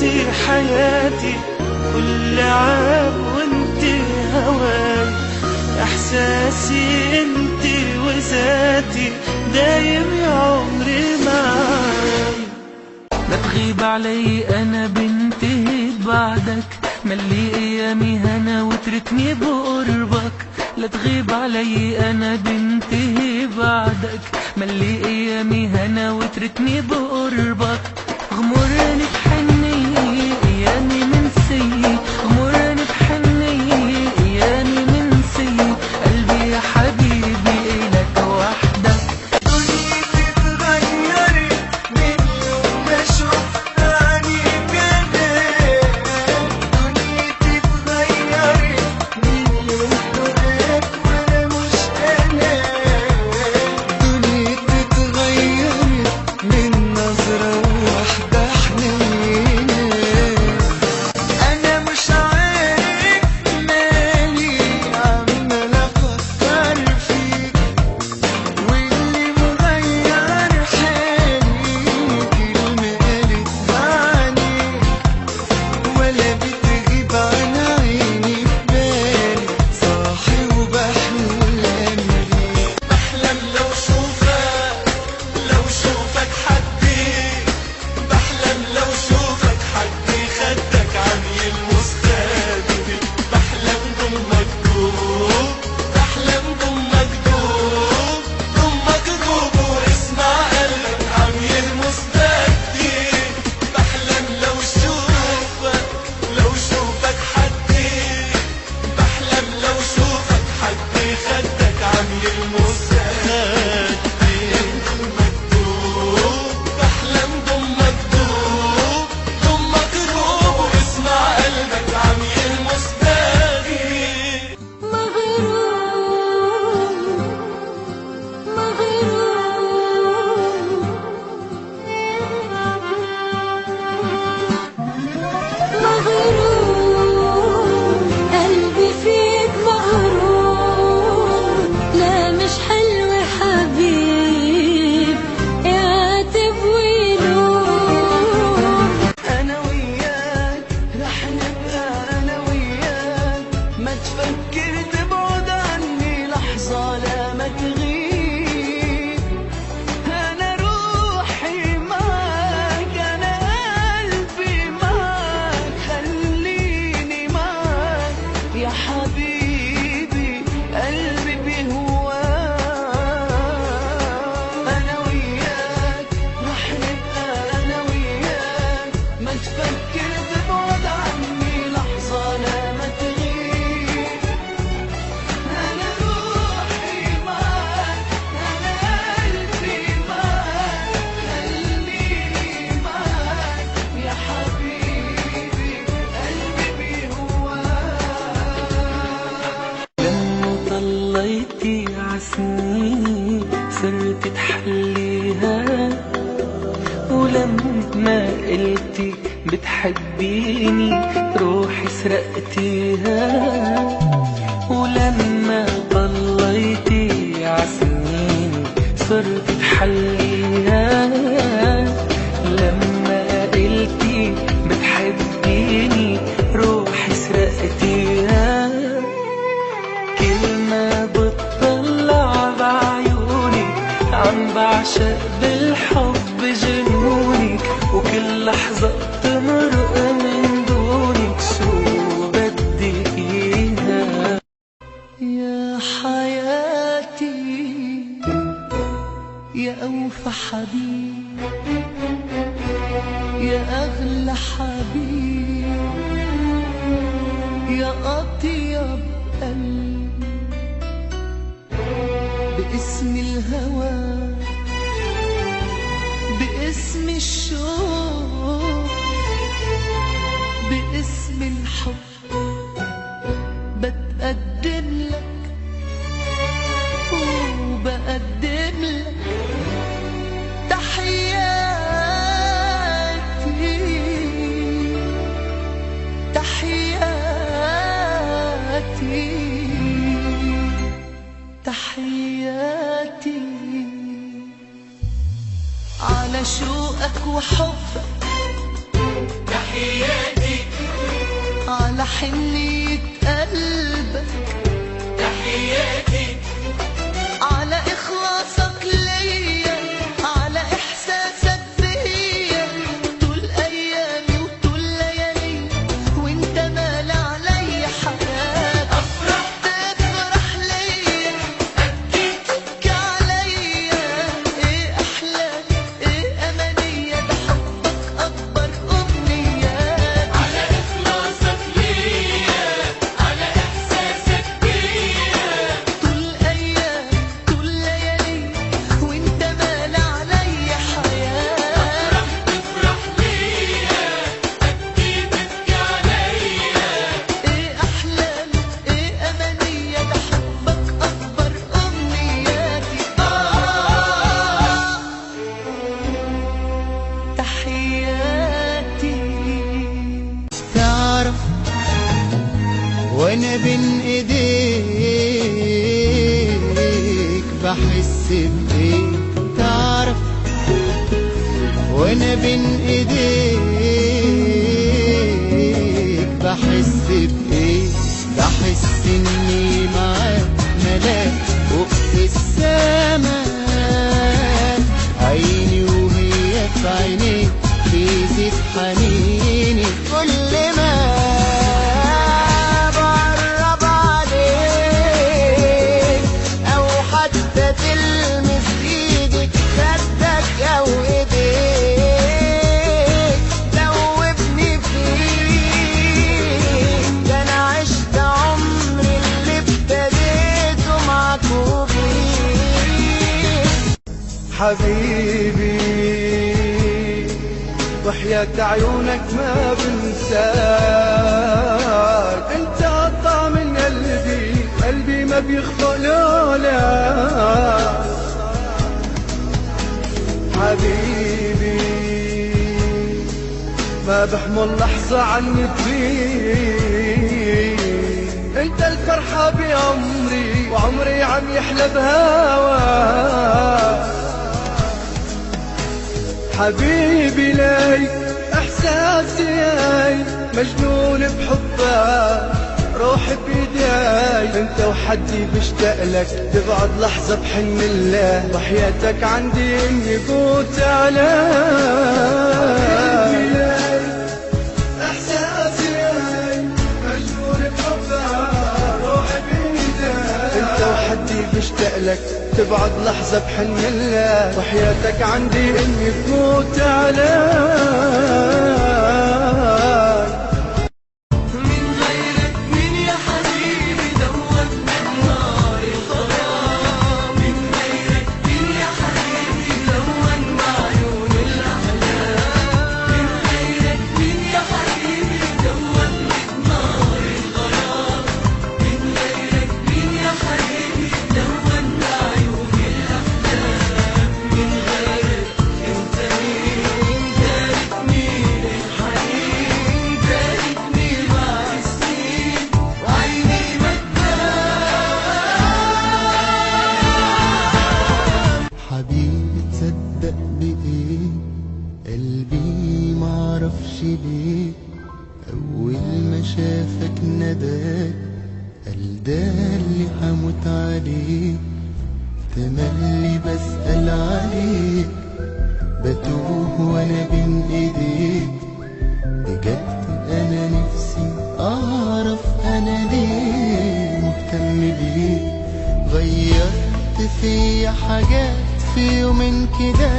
انت حياتي، كل عام وانت هواي، احساسي انت وذاتي، دايم يا عمري معاي. لا تغيب علي انا بنتهي بعدك، ملي ايامي هنا وتركني بقربك. لا تغيب علي انا بنتهي بعدك، ملي ايامي هنا وتركني بقربك. غمرني بحنية ايامي منسية، غمرني بحنية ايامي منسية، قلبي يا حبيبي إلك وحدك. دنيتي اتغيرت من يوم ما شفت عينيك انا، دنيتي اتغيرت من يوم لقيت وانا مش انا، دنيتي اتغيرت من نظرة واحدة حنينة. انا مش عارف مالي عمال افكر فيك، واللي مغير حالي كلمة قالتها عنيك، ولا بتغيب عن عيني ببالي، صاحي وبحلم بيك. بحلم لو شوفك، لو شوفك حدي، بحلم لو شوفك حدي خدك عميل مستقبلي، بحلم ضمك دوب، بحلم ضمك دوب، ضمك دوب واسمع قلبك عميل مستقبلي. بحلم لو شوفك، لو شوفك حدي، بحلم لو شوفك حدي خدك عميل مستقبلي، ضمك دوب، بحلم ضمك دوب، ضمك دوب واسمع قلبك عميل مستقبلي. مغروم مغروم مغروم، قلبي فيك مغروم. لا مش حلو حبيب، اعتب ولوم. انا وياك رح نبقى انا وياك، ما تفكر تبعد عني لحظة لا ما تغيب. انا روحي معاك، انا قلبي معاك، خليني معاك يا حبيبي، قلبي بهواك. انا وياك رح نبقى انا وياك، ما تفكر تبعد عني لحظة لا ما تغيب. انا روحي معاك، انا قلبي معاك، خليني معاك يا حبيبي، قلبي بهواك. لما طليتي عسنيني صرت تحليها، ولما قلتي بتحبيني روحي سرقتيها. ولما طليتي عسنيني صرت تحليها، لما قلتي بتحبيني روحي سرقتيها. كل ما بتطلع بعيونك عم بعشق بالحب جنونك، وكل لحظة بتمرق من دونك شو بدي إياها. يا حياتي يا أوفى حبيب، يا أغلى حبيب، يا أطيب قلب، باسم الهوى، باسم الشوق، باسم الحب، بتقدم لك وبقدم لك تحياتي، تحياتي، تحياتي على شوقك وحبك. تحياتي على حنية قلبك، تحياتي على إخلاصك ليا، على إحساسك بيا، طول أيامي وطول ليالي وأنت مال عليا حياتي. أفرح تفرح ليا، أبكي تبكي عليا، إيه أحلامي إيه أمانية، ده حبك أكبر أمنيات. على إخلاصك ليا، على إحساسك بيا، طول أيام طول ليالي وأنت مال عليا حياتي. تفرح ليا، أبكي تبكي عليا، إيه أحلامي إيه أمانية، ده حبك أكبر أمنياتي. تحياتي. تعرف وانا بين ايديك بحس بايه، تعرف وانا بين ايديك بحس بايه، بحس اني معاك ملاك فوق السماء، عيني وهي في عينيك بيزيد حنيني كل ما بقرب عليك او حتى تلمس ايدك خدك او ايديك دوبني فيك، ده انا عشت عمري اللي ابتديته معاك وبيك. حبيبي وحياة عيونك ما بنساك، انت قطع من قلبي، قلبي ما بيخفى لولا. حبيبي ما بحمل لحظة عنك فيك، انت الفرحة بعمري وعمري عم يحلى بهواك. حبيبي لي احساسي هاي مجنون بحبك، روحي بيداي انت وحدي بشتاق لك، تبعد لحظة بحن الله وحياتك عندي اني فوت عليك. احساسي هاي مجنون بحبك، روحي بيداي انت وحدي بشتاق لك، تبعد لحظة بحن الله وحياتك عندي اني فوت عليك. من غيرك مين يا حبيبي دوبنا النار الغرام، من غيرك مين يا حبيبي دوبنا عيون الأحلام، من غيرك مين يا حبيبي دوبنا نار الغرام، من غيرك مين يا حبيبي دوبنا عيون الأحلام، من غيرك انت مين دارتني الحنين، دارتني مع السنين وعيني مدام. حبيبي تصدق بإيه، قلبي معرفش ليه، أول ما شافك نداك قال ده اللي حموت عليه، تملي بسأل عليك بتوه وانا بين ايديك، بجد انا نفسي اعرف انا ليه مهتم بيك، غيرت فيا حاجات في يومين كده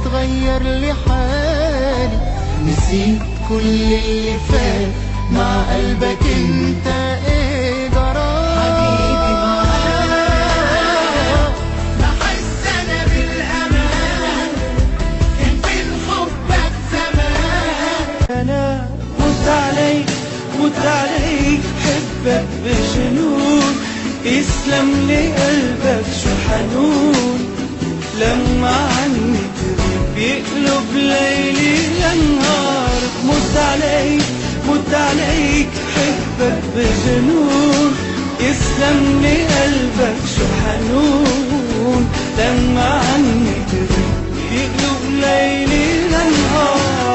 تغير لي حالي، نسيت كل اللي فات مع قلبك انت ايه جرى. حبيبي معاك بحس انا بالامان، كان فين حبك زمان. انا مت عليك مت عليك حبك بجنون، يسلم لي قلبك شو حنون، لما عني تغيب بيقلب ليلي لنهار. مت عليك مت عليك حبك بجنون، يسلم لي قلبك شو حنون، لما عني تغيب بيقلب ليلي لنهار.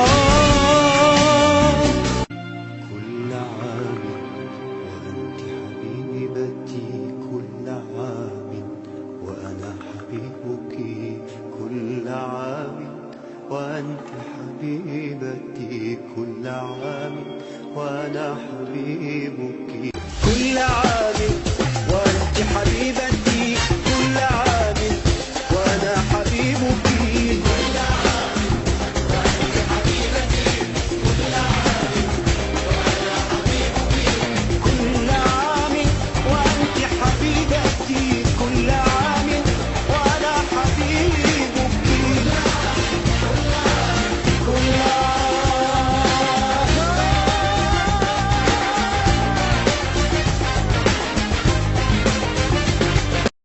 أنت حبيبتي كل عام وأنا حبيبك كل عام